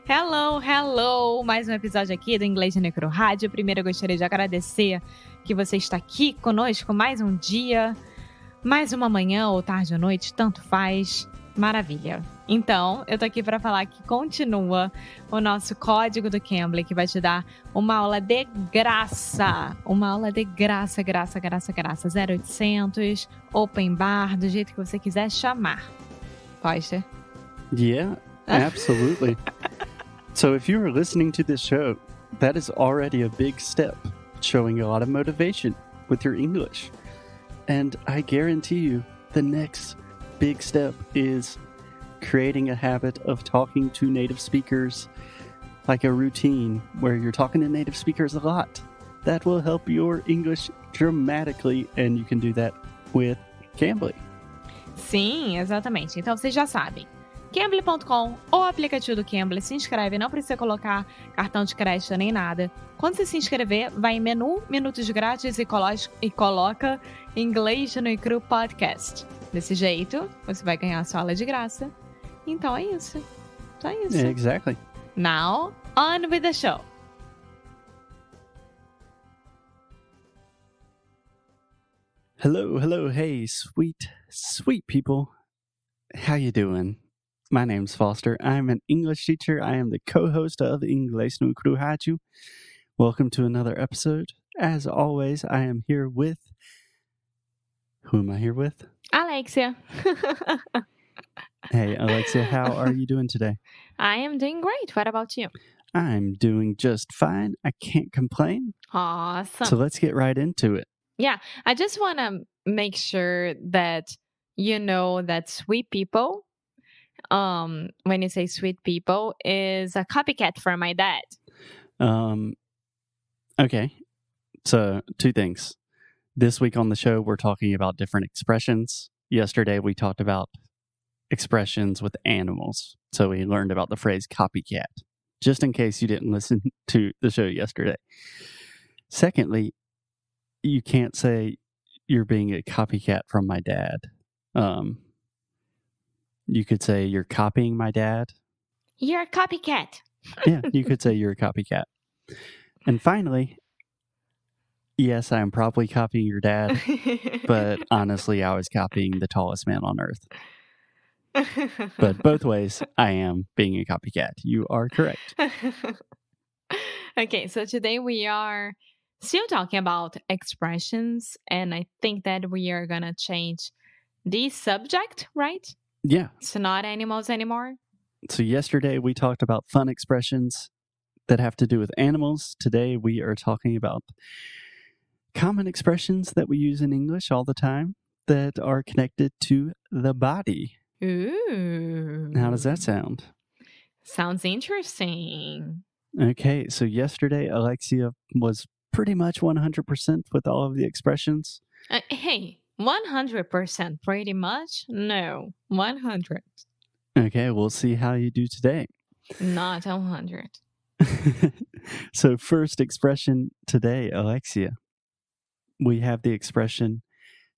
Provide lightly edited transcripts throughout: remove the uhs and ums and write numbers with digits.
Hello, hello! Mais um episódio aqui do Inglês no Micro Rádio. Primeiro eu gostaria de agradecer que você está aqui conosco mais um dia, mais uma manhã ou tarde ou noite, tanto faz. Maravilha! Então, eu tô aqui para falar que continua o nosso código do Cambly, que vai te dar uma aula de graça. Uma aula de graça, graça. 0800, open bar, do jeito que você quiser chamar. Pode? Yeah, absolutely. So if you are listening to this show, that is already a big step, showing a lot of motivation with your English. And I guarantee you, the next big step is creating a habit of talking to native speakers, like a routine where you're talking to native speakers a lot. That will help your English dramatically, and you can do that with Cambly. Sim, exatamente. Então vocês já sabem. Cambly.com ou aplicativo do Cambly, se inscreve, não precisa colocar cartão de crédito nem nada. Quando você se inscrever, vai em menu, minutos grátis e coloca Inglês no Cru Podcast. Desse jeito, você vai ganhar a sua aula de graça. Então é isso. Só isso. Yeah, exactly. Now, on with the show. Hello, hey, sweet people. How you doing? My name's Foster. I'm an English teacher. I am the co-host of Inglês no Cru Rádio. Welcome to another episode. As always, I am here with... Who am I here with? Alexia. Hey, Alexia, how are you doing today? I am doing great. What about you? I'm doing just fine. I can't complain. Awesome. So let's get right into it. Yeah, I just want to make sure that you know that sweet people, when you say sweet people, is a copycat from my dad. Okay. So, two things. This week on the show, we're talking about different expressions. Yesterday, we talked about expressions with animals. So we learned about the phrase copycat, just in case you didn't listen to the show yesterday. Secondly, you can't say you're being a copycat from my dad. You could say you're copying my dad. You're a copycat. Yeah, you could say you're a copycat. And finally, yes, I'm probably copying your dad, but honestly, I was copying the tallest man on earth. But both ways, I am being a copycat. You are correct. Okay, so today we are still talking about expressions, and I think that we are going to change the subject, right? Yeah. It's not animals anymore. So yesterday we talked about fun expressions that have to do with animals. Today we are talking about common expressions that we use in English all the time that are connected to the body. Ooh. How does that sound? Sounds interesting. Okay, so yesterday Alexia was pretty much 100% with all of the expressions. Hey, 100% pretty much? No, 100. Okay, we'll see how you do today. Not 100. So first expression today, Alexia. We have the expression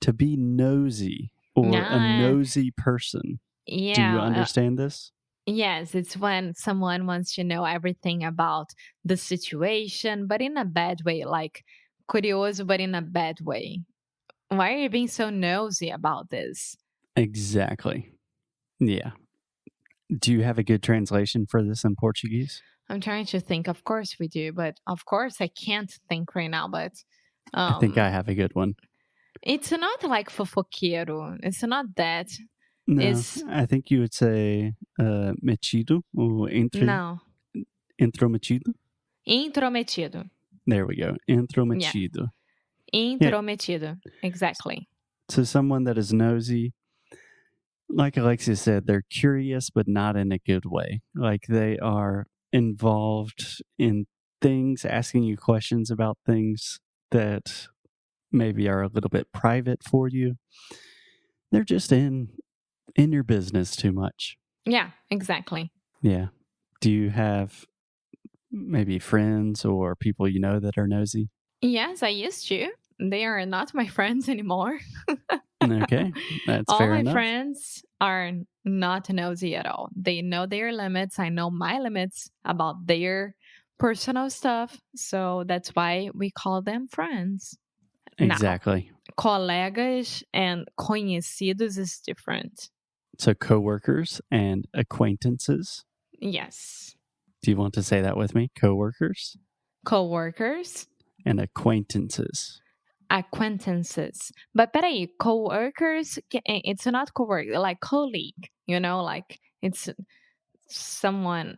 to be nosy or a nosy person. Yeah. Do you understand this? Yes, it's when someone wants to know everything about the situation, but in a bad way, like curioso, but in a bad way. Why are you being so nosy about this? Exactly. Yeah. Do you have a good translation for this in Portuguese? I'm trying to think. Of course we do, but of course I can't think right now, but... I think I have a good one. It's not like fofoqueiro. It's not that. No, I think you would say metido or No. intrometido. Intrometido. There we go. Intrometido. Yeah. Intrometido. Yeah. Exactly. So someone that is nosy, like Alexia said, they're curious, but not in a good way. Like they are involved in things, asking you questions about things that maybe are a little bit private for you. They're just in your business too much. Yeah, exactly. Yeah. Do you have maybe friends or people you know that are nosy? Yes, I used to. They are not my friends anymore. Okay, that's All fair my enough. friends are not nosy at all. They know their limits. I know my limits about their personal stuff. So that's why we call them friends. Now, Exactly. colegas and conhecidos is different. So coworkers and acquaintances. Yes. Do you want to say that with me? Coworkers Coworkers, and acquaintances. acquaintances. But peraí, co-workers, it's not co-worker, like colleague, like it's someone,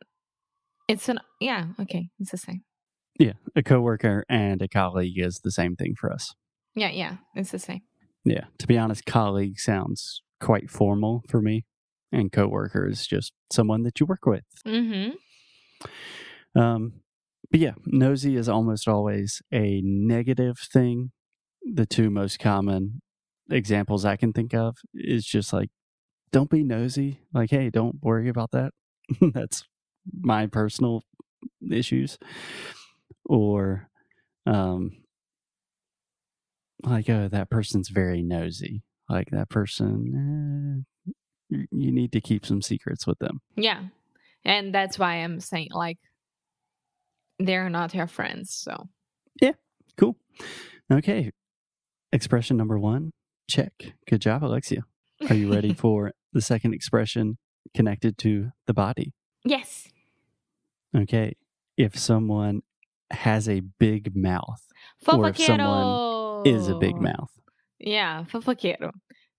okay, it's the same. Yeah, a coworker and a colleague is the same thing for us. Yeah, it's the same. Yeah, to be honest, colleague sounds quite formal for me, and coworker is just someone that you work with. Mm-hmm. But yeah, nosy is almost always a negative thing. The two most common examples I can think of is just like, don't be nosy. Like, hey, don't worry about that. That's my personal issues. Or, like, oh, that person's very nosy. Like, that person, you need to keep some secrets with them. Yeah. And that's why I'm saying, like, they're not your friends. So, yeah, cool. Okay. Expression number 1, check. Good job, Alexia. Are you ready for the second expression connected to the body? Yes. Okay. If someone has a big mouth, or if someone is a big mouth. Yeah, fofoqueiro.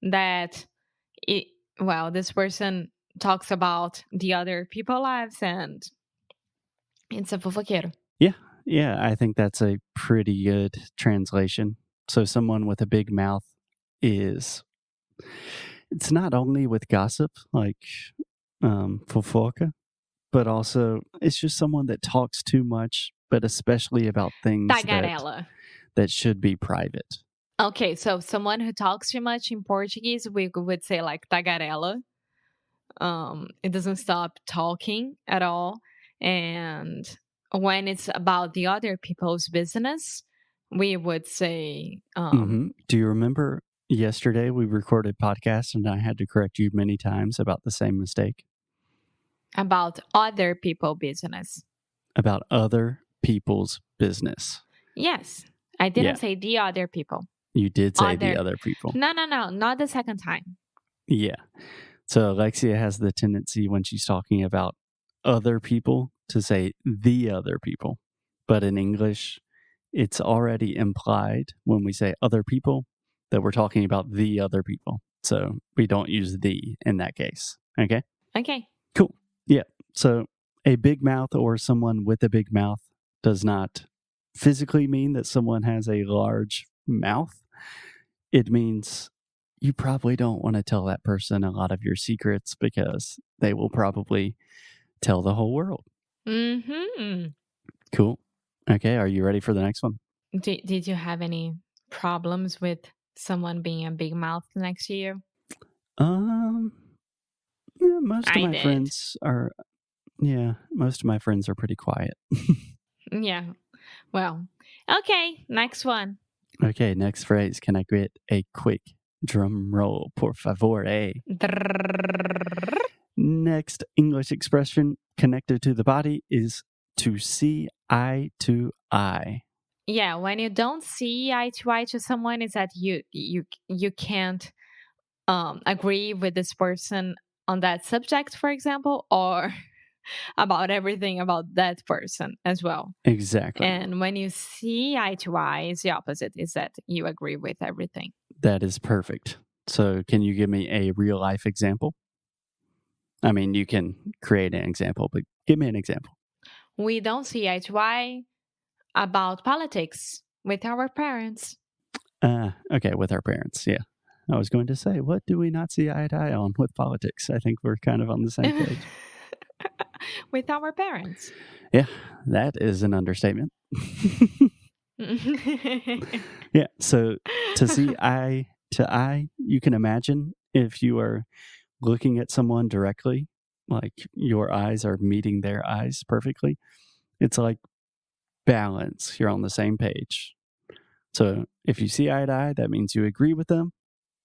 That, this person talks about the other people's lives and it's a fofoqueiro. Yeah, I think that's a pretty good translation. So someone with a big mouth it's not only with gossip, like fofoca, but also it's just someone that talks too much, but especially about things that should be private. Okay, so someone who talks too much in Portuguese, we would say like tagarela. It doesn't stop talking at all. And when it's about the other people's business, we would say... Do you remember yesterday we recorded podcast and I had to correct you many times about the same mistake? About other people's business. About other people's business. Yes. I didn't say the other people. You did say the other people. No, not the second time. Yeah. So Alexia has the tendency when she's talking about other people to say the other people. But in English, it's already implied when we say other people that we're talking about the other people. So we don't use the in that case. Okay? Okay. Cool. Yeah. So a big mouth or someone with a big mouth does not physically mean that someone has a large mouth. It means you probably don't want to tell that person a lot of your secrets because they will probably tell the whole world. Mm-hmm. Cool. Okay, are you ready for the next one? Did you have any problems with someone being a big mouth next to you? Yeah, most of my friends are pretty quiet. Yeah. Well, okay, next one. Okay, next phrase. Can I get a quick drum roll, por favor? Next English expression connected to the body is to see eye to eye. Yeah, when you don't see eye to someone, is that you can't agree with this person on that subject, for example, or about everything about that person as well. Exactly. And when you see eye to eye, is the opposite, is that you agree with everything. That is perfect. So can you give me a real life example? I mean, you can create an example, but give me an example. We don't see eye to eye about politics with our parents. Okay, with our parents, yeah. I was going to say, what do we not see eye to eye on with politics? I think we're kind of on the same page. With our parents. Yeah, that is an understatement. Yeah, so to see eye to eye, you can imagine if you are looking at someone directly, like your eyes are meeting their eyes perfectly. It's like balance. You're on the same page. So if you see eye to eye, that means you agree with them.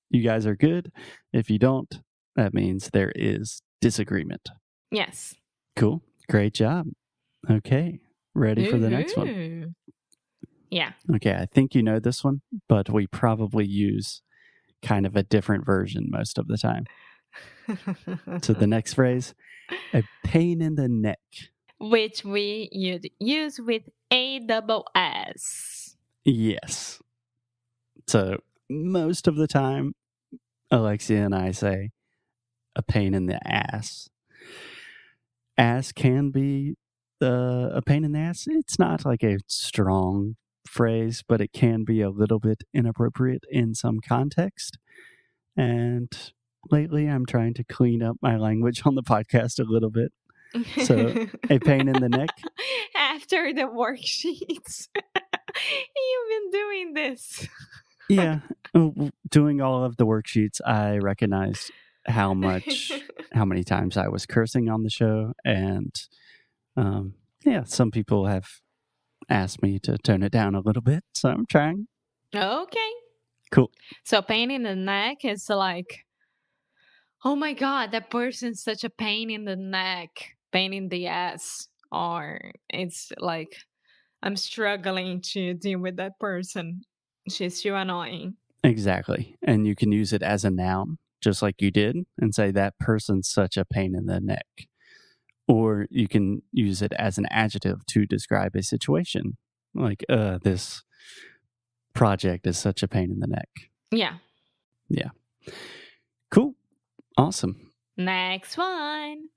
You guys are good. If you don't, That means there is disagreement. Yes. Cool. Great job. Okay. Ready for the next one? Woohoo. Yeah. Okay, I think you know this one, but we probably use kind of a different version most of the time. So the next phrase, a pain in the neck. Which we use with ASS. Yes. So most of the time, Alexia and I say a pain in the ass. Ass can be a pain in the ass. It's not like a strong phrase, but it can be a little bit inappropriate in some context. And lately, I'm trying to clean up my language on the podcast a little bit. So, a pain in the neck. After the worksheets. You've been doing this. Yeah. Doing all of the worksheets, I recognized how many times I was cursing on the show. And yeah, some people have asked me to tone it down a little bit. So I'm trying. Okay. Cool. So pain in the neck is like, oh my God, that person's such a pain in the neck, pain in the ass. Or it's like, I'm struggling to deal with that person. She's too annoying. Exactly. And you can use it as a noun, just like you did, and say that person's such a pain in the neck. Or you can use it as an adjective to describe a situation. Like, this project is such a pain in the neck. Yeah. Yeah. Cool. Awesome. Next one.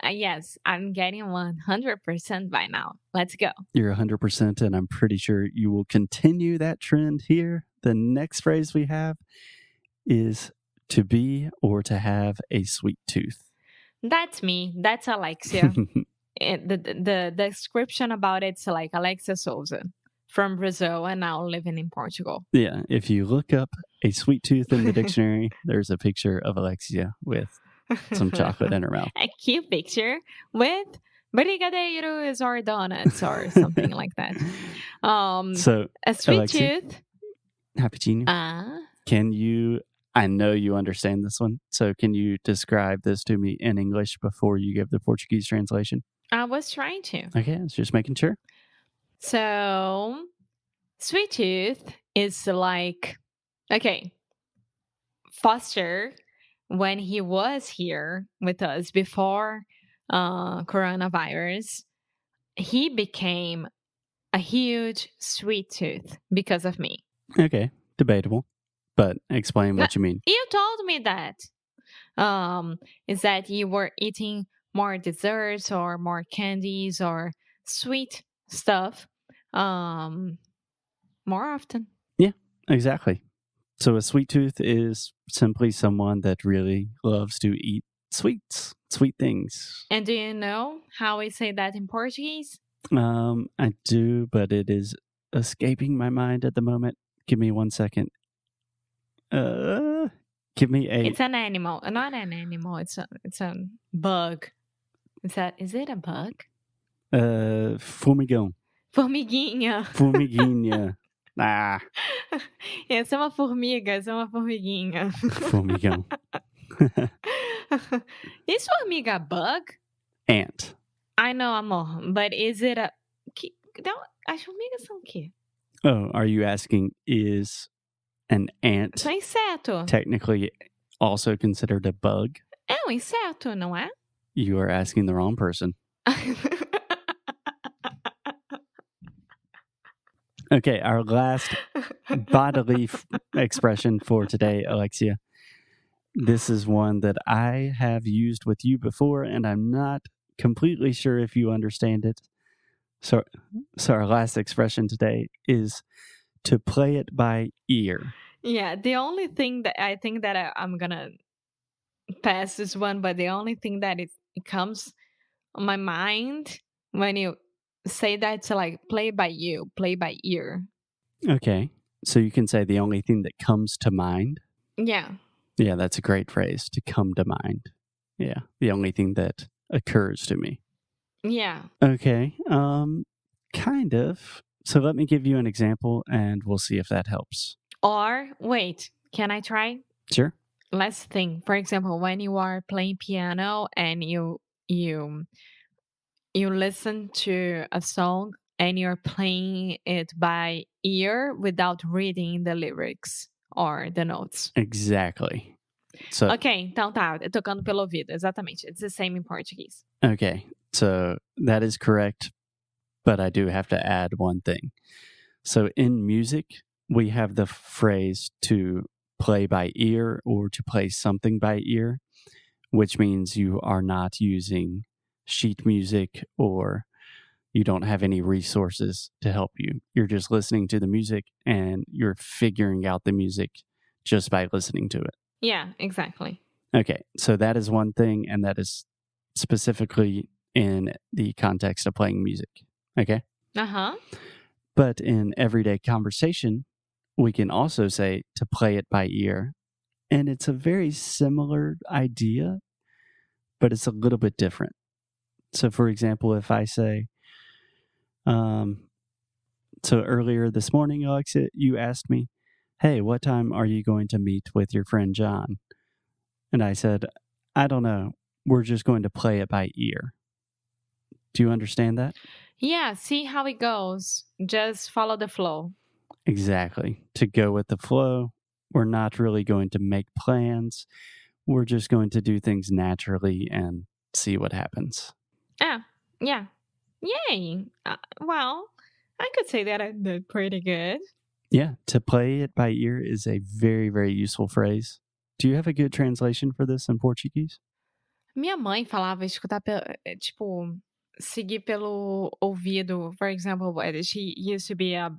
Yes, I'm getting 100% by now. Let's go. You're 100%, and I'm pretty sure you will continue that trend here. The next phrase we have is to be or to have a sweet tooth. That's me. That's Alexia. The description about it's like Alexia Souza from Brazil and now living in Portugal. Yeah, if you look up a sweet tooth in the dictionary, there's a picture of Alexia with some chocolate in her mouth. A cute picture with brigadeiros or donuts or something like that. So a sweet Alexia, tooth. Rappuccino. Can you? I know you understand this one. So can you describe this to me in English before you give the Portuguese translation? I was trying to. Okay, I was just making sure. So, sweet tooth is like, okay, Foster, when he was here with us before coronavirus, he became a huge sweet tooth because of me. Okay, debatable, but explain what you mean. You told me that. Is that you were eating more desserts or more candies or sweet stuff more often. Yeah, exactly. So a sweet tooth is simply someone that really loves to eat sweets, sweet things. And do you know how we say that in Portuguese? I do, but it is escaping my mind at the moment. Give me 1 second. Give me a... It's an animal. Not an animal. It's a bug. Is it a bug? Formigão. Formiguinha. Formiguinha. Ah. Essa é uma formiga. Essa é uma formiguinha. Formigão. Is formiga a bug? Ant. I know, amor. But is it a... As formigas são o quê? Oh, are you asking, is an ant São inseto. technically also considered a bug? É um inseto, não é? You are asking the wrong person. Okay, our last bodily expression for today, Alexia. This is one that I have used with you before, and I'm not completely sure if you understand it. So our last expression today is to play it by ear. Yeah, the only thing that I think that I'm gonna pass this one, but the only thing that it comes on my mind when you say that, it's like play by ear. Okay, so you can say the only thing that comes to mind. Yeah. Yeah, that's a great phrase, to come to mind. Yeah, the only thing that occurs to me. Yeah. Okay, kind of. So let me give you an example and we'll see if that helps. Or, wait, can I try? Sure. let's think. For example, when you are playing piano and you listen to a song and you're playing it by ear without reading the lyrics or the notes. Exactly. So, Ok, então tá, tocando pelo ouvido, exatamente. It's the same in Portuguese. okay, so that is correct, but I do have to add one thing. So in music, we have the phrase to play by ear or to play something by ear, which means you are not using sheet music or you don't have any resources to help you. You're just listening to the music and you're figuring out the music just by listening to it. Yeah, exactly. Okay, so that is one thing, and that is specifically in the context of playing music. Okay? Uh-huh. But in everyday conversation, we can also say to play it by ear. And it's a very similar idea, but it's a little bit different. So, for example, if I say, so earlier this morning, Alexia, you asked me, hey, what time are you going to meet with your friend John? And I said, I don't know. We're just going to play it by ear. Do you understand that? Yeah, see how it goes. Just follow the flow. Exactly. To go with the flow, we're not really going to make plans. We're just going to do things naturally and see what happens. Yeah. Yay. Well, I could say that I did pretty good. Yeah, to play it by ear is a very, very useful phrase. Do you have a good translation for this in Portuguese? Minha mãe falava escutar tipo, seguir pelo ouvido. For example, she used to be a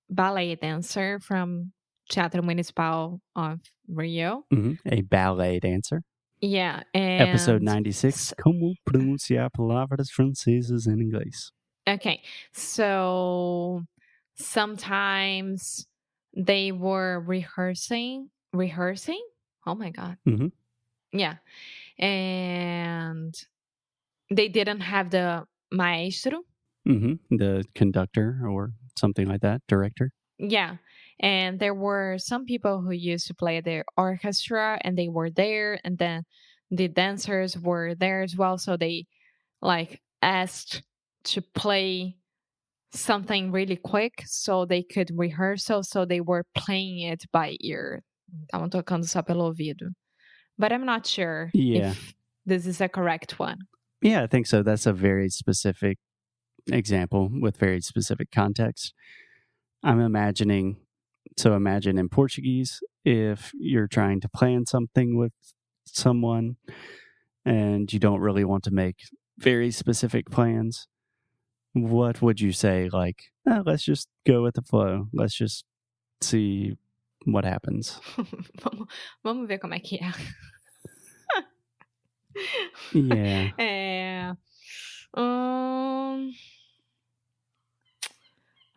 ballet dancer from Teatro Municipal of Rio. A ballet dancer. Yeah, and Episode 96, Como pronunciar palavras francesas em inglês. Okay, so sometimes they were rehearsing. Oh my God. Mhm. Yeah, and they didn't have the maestro. The conductor or something like that, director. Yeah, and there were some people who used to play the orchestra, and they were there, and then the dancers were there as well. So they like asked to play something really quick so they could rehearsal, so they were playing it by ear. Estavam tocando só pelo ouvido. But I'm not sure if this is a correct one. Yeah, I think so. That's a very specific example with very specific context. I'm imagining, so imagine in Portuguese, if you're trying to plan something with someone and you don't really want to make very specific plans, what would you say? Like, let's just go with the flow. Let's just see what happens. Vamos ver como é que é. Yeah.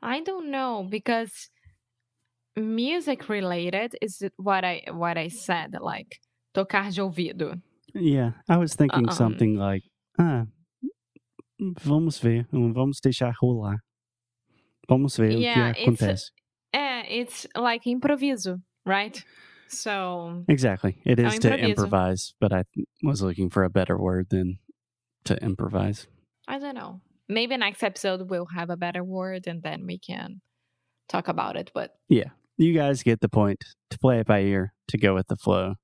I don't know, because music related is what I said, like tocar de ouvido. Yeah, I was thinking something like, vamos ver, vamos deixar rolar. Vamos ver o que acontece. It's like improviso, right? So exactly, it is to improvise, but I was looking for a better word than to improvise. I don't know. Maybe next episode we'll have a better word and then we can talk about it. But yeah, you guys get the point. To play it by ear, to go with the flow,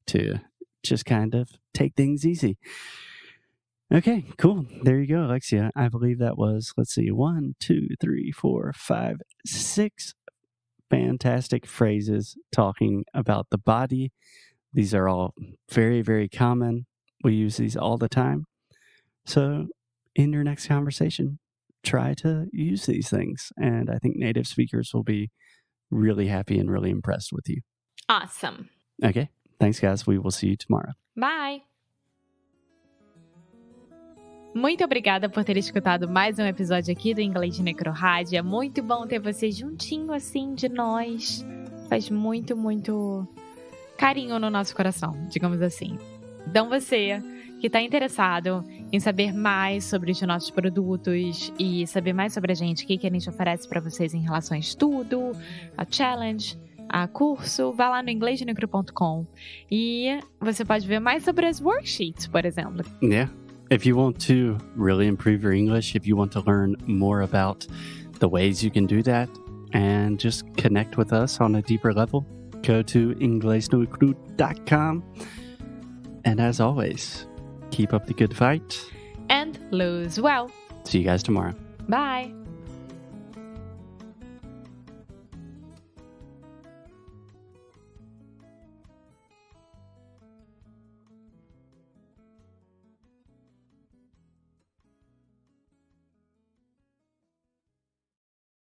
to just kind of take things easy. Okay, cool. There you go, Alexia. I believe that was, let's see, 1, 2, 3, 4, 5, 6 fantastic phrases talking about the body. These are all very, very common. We use these all the time. So in your next conversation, try to use these things. And I think native speakers will be really happy and really impressed with you. Awesome. Okay. Thanks, guys. We will see you tomorrow. Bye. Muito obrigada por ter escutado mais um episódio aqui do Inglês de Necrorádio. É muito bom ter você juntinho assim de nós. Faz muito, muito carinho no nosso coração, digamos assim. Então você que está interessado em saber mais sobre os nossos produtos e saber mais sobre a gente, o que a gente oferece para vocês em relação a estudo, a challenge, a curso, vá lá no inglesdenecru.com e você pode ver mais sobre as worksheets, por exemplo. Yeah. If you want to really improve your English, if you want to learn more about the ways you can do that and just connect with us on a deeper level, go to inglesdenecru.com. And as always, keep up the good fight. And lose well. See you guys tomorrow. Bye.